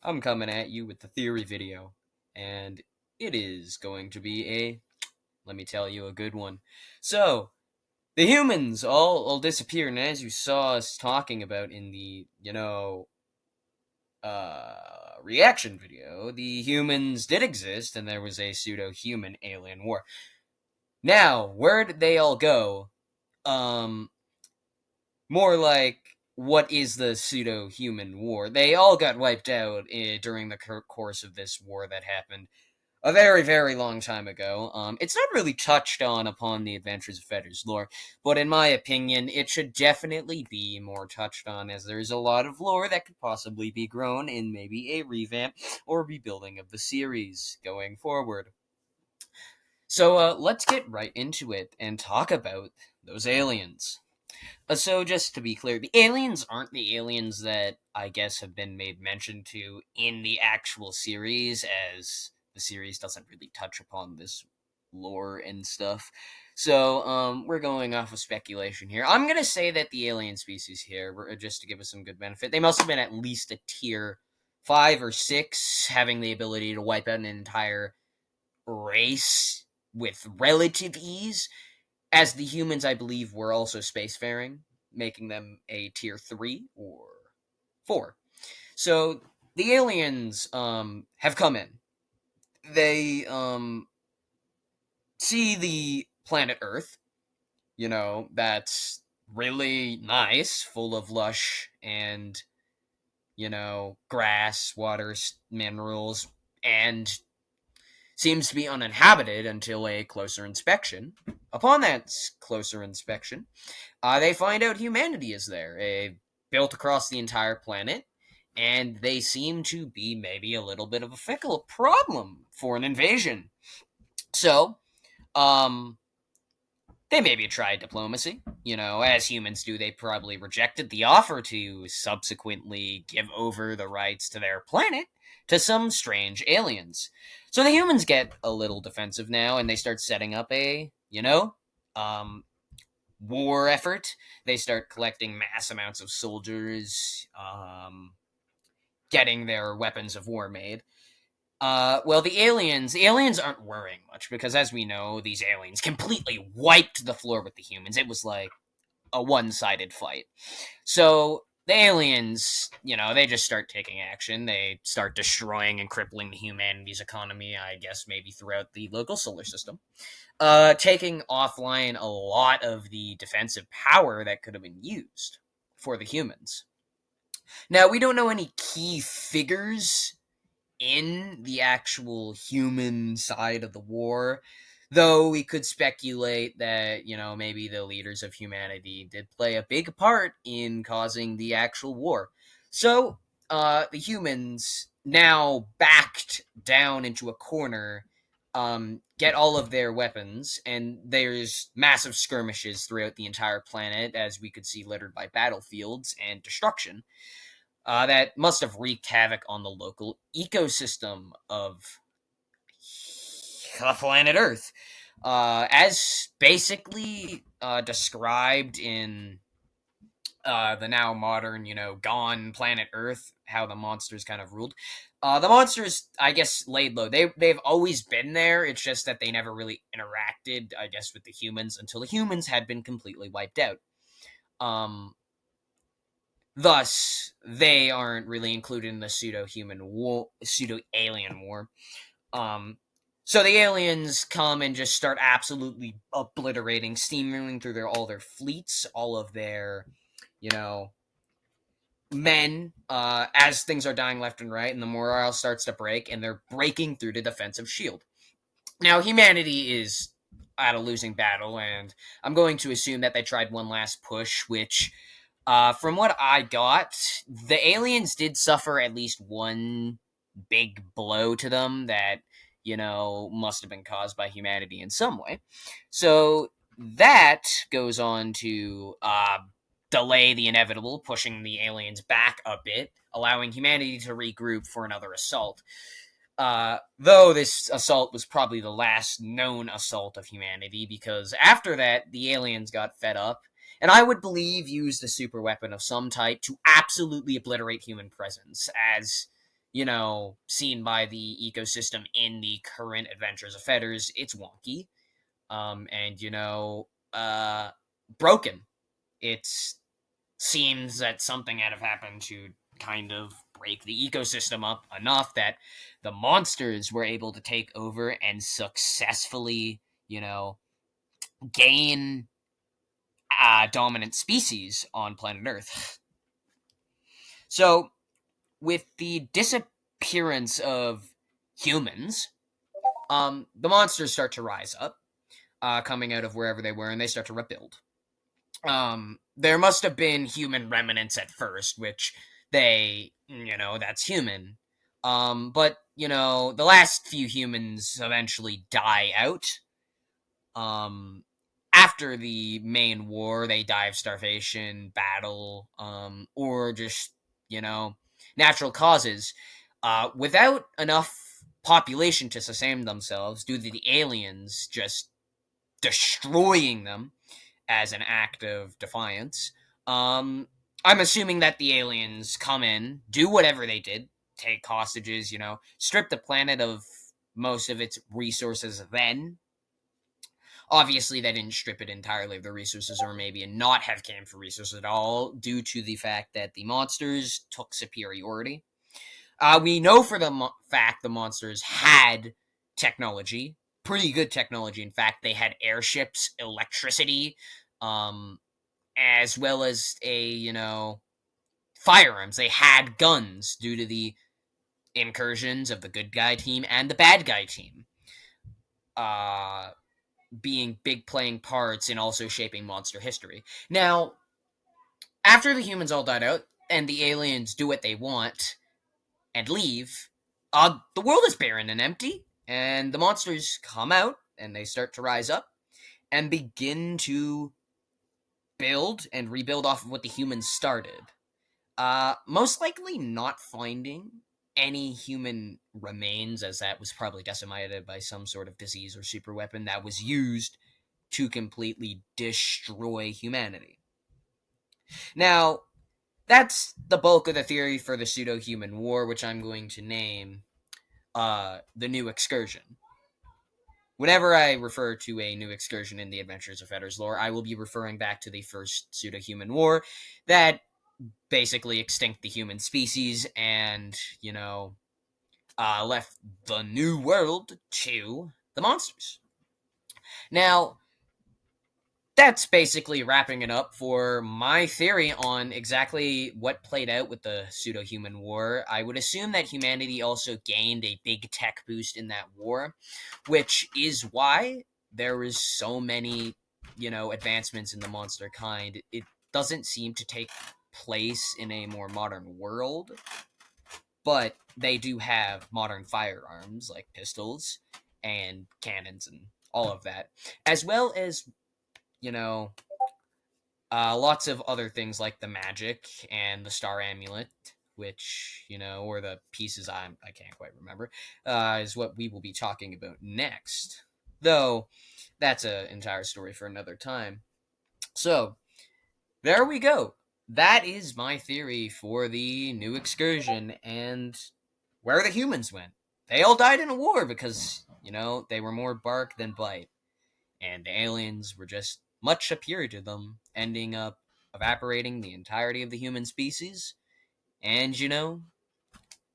I'm coming at you with the theory video, and it is going to be let me tell you, a good one. So, the humans all disappear, and as you saw us talking about in the, reaction video, the humans did exist, and there was a pseudo-human alien war. Now, where did they all go? Um, More like, what is the pseudo-human war? They all got wiped out during the course of this war that happened a very, very long time ago. It's not really touched on upon the Adventures of Fetters lore, but in my opinion, it should definitely be more touched on, as there's a lot of lore that could possibly be grown in maybe a revamp or rebuilding of the series going forward. So let's get right into it and talk about those aliens. So just to be clear, the aliens aren't the aliens that I guess have been made mention to in the actual series, as the series doesn't really touch upon this lore and stuff. So we're going off of speculation here. I'm gonna say that the alien species here, just to give us some good benefit, they must have been at least a tier 5 or 6, having the ability to wipe out an entire race with relative ease, as the humans, I believe, were also spacefaring, making them a tier 3 or 4. So the aliens have come in. They see the planet Earth, that's really nice, full of lush and, grass, water, minerals, and seems to be uninhabited until a closer inspection. Upon that closer inspection, they find out humanity is there, built across the entire planet, and they seem to be maybe a little bit of a fickle problem for an invasion. So, um, they maybe tried diplomacy. As humans do, they probably rejected the offer to subsequently give over the rights to their planet to some strange aliens. So the humans get a little defensive now, and they start setting up um, war effort. They start collecting mass amounts of soldiers, getting their weapons of war made. Well, the aliens aren't worrying much, because, as we know, these aliens completely wiped the floor with the humans. It was like a one-sided fight. So the aliens, they just start taking action. They start destroying and crippling the humanity's economy, I guess maybe throughout the local solar system, taking offline a lot of the defensive power that could have been used for the humans. Now, we don't know any key figures in the actual human side of the war, though we could speculate that, maybe the leaders of humanity did play a big part in causing the actual war. So, the humans, now backed down into a corner, get all of their weapons, and there's massive skirmishes throughout the entire planet, as we could see, littered by battlefields and destruction. That must have wreaked havoc on the local ecosystem of the planet Earth. As basically described in the now modern, gone planet Earth, how the monsters kind of ruled. The monsters, I guess, laid low. They've always been there. It's just that they never really interacted, I guess, with the humans until the humans had been completely wiped out. Um, Thus, they aren't really included in the pseudo-human war, pseudo-alien war. Um, so the aliens come and just start absolutely obliterating, steaming through all their fleets, all of their, you know, men, as things are dying left and right, and the morale starts to break, and they're breaking through the defensive shield. Now, humanity is at a losing battle, and I'm going to assume that they tried one last push, which, from what I got, the aliens did suffer at least one big blow to them that, must have been caused by humanity in some way. So that goes on to delay the inevitable, pushing the aliens back a bit, allowing humanity to regroup for another assault. Though this assault was probably the last known assault of humanity, because after that, the aliens got fed up, and I would believe used a super weapon of some type to absolutely obliterate human presence, as, seen by the ecosystem in the current Adventures of Fetters, it's wonky. And broken. It seems that something had to happen to kind of break the ecosystem up enough that the monsters were able to take over and successfully, gain dominant species on planet Earth. So, with the disappearance of humans, the monsters start to rise up, coming out of wherever they were, and they start to rebuild. There must have been human remnants at first, which that's human. But the last few humans eventually die out. Um, After the main war, they die of starvation, battle, or just natural causes. Without enough population to sustain themselves, due to the aliens just destroying them as an act of defiance. I'm assuming that the aliens come in, do whatever they did, take hostages, strip the planet of most of its resources then. Obviously, they didn't strip it entirely of the resources, or maybe not have came for resources at all, due to the fact that the monsters took superiority. We know for the fact the monsters had technology, pretty good technology. In fact, they had airships, electricity, um, as well as firearms. They had guns due to the incursions of the good guy team and the bad guy team, uh, being big playing parts in also shaping monster history. Now, after the humans all died out and the aliens do what they want and leave, the world is barren and empty, and the monsters come out and they start to rise up and begin to build and rebuild off of what the humans started. Most likely not finding any human remains, as that was probably decimated by some sort of disease or super weapon that was used to completely destroy humanity. Now, that's the bulk of the theory for the pseudo-human war, which I'm going to name the New Excursion. Whenever I refer to a new excursion in the Adventures of Fetters lore, I will be referring back to the first pseudo-human war that basically extinct the human species and, left the new world to the monsters. Now, that's basically wrapping it up for my theory on exactly what played out with the pseudo-human war. I would assume that humanity also gained a big tech boost in that war, which is why there was so many, advancements in the monster kind. It doesn't seem to take place in a more modern world, but they do have modern firearms like pistols and cannons and all of that, as well as, you know, lots of other things like the magic and the star amulet, which or the pieces I can't quite remember, is what we will be talking about next. Though that's an entire story for another time. So there we go. That is my theory for the new excursion and where the humans went. They all died in a war because they were more bark than bite, and the aliens were just much superior to them, ending up evaporating the entirety of the human species and,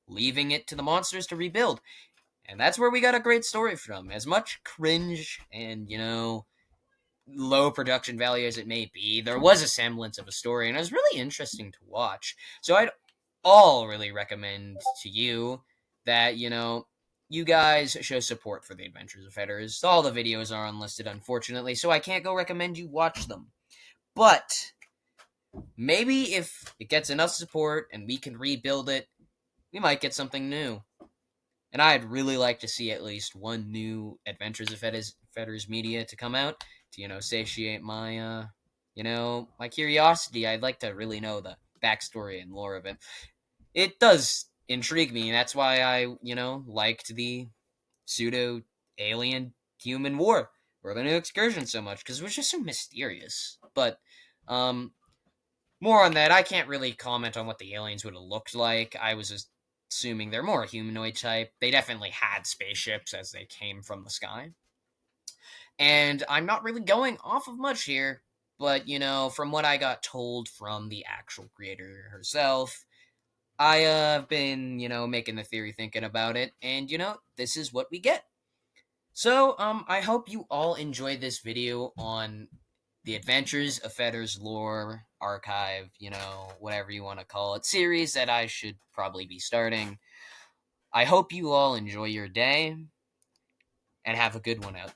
leaving it to the monsters to rebuild. And that's where we got a great story from. As much cringe and, low production value as it may be, there was a semblance of a story, and it was really interesting to watch. So I'd all really recommend to you that, you guys show support for the Adventures of Fetters. All the videos are unlisted, unfortunately, so I can't go recommend you watch them. But maybe if it gets enough support and we can rebuild it, we might get something new. And I'd really like to see at least one new Adventures of Fetters media to come out to, satiate my, my curiosity. I'd like to really know the backstory and lore of it. It does intrigue me, and that's why I, liked the pseudo alien human war or the new excursion so much, because it was just so mysterious. But more on that. I can't really comment on what the aliens would have looked like. I was just assuming they're more humanoid type. They definitely had spaceships as they came from the sky. And I'm not really going off of much here, but from what I got told from the actual creator herself, I have been, making the theory, thinking about it, and this is what we get. So, I hope you all enjoyed this video on the Adventures of Fetters lore archive, whatever you want to call it, series that I should probably be starting. I hope you all enjoy your day and have a good one out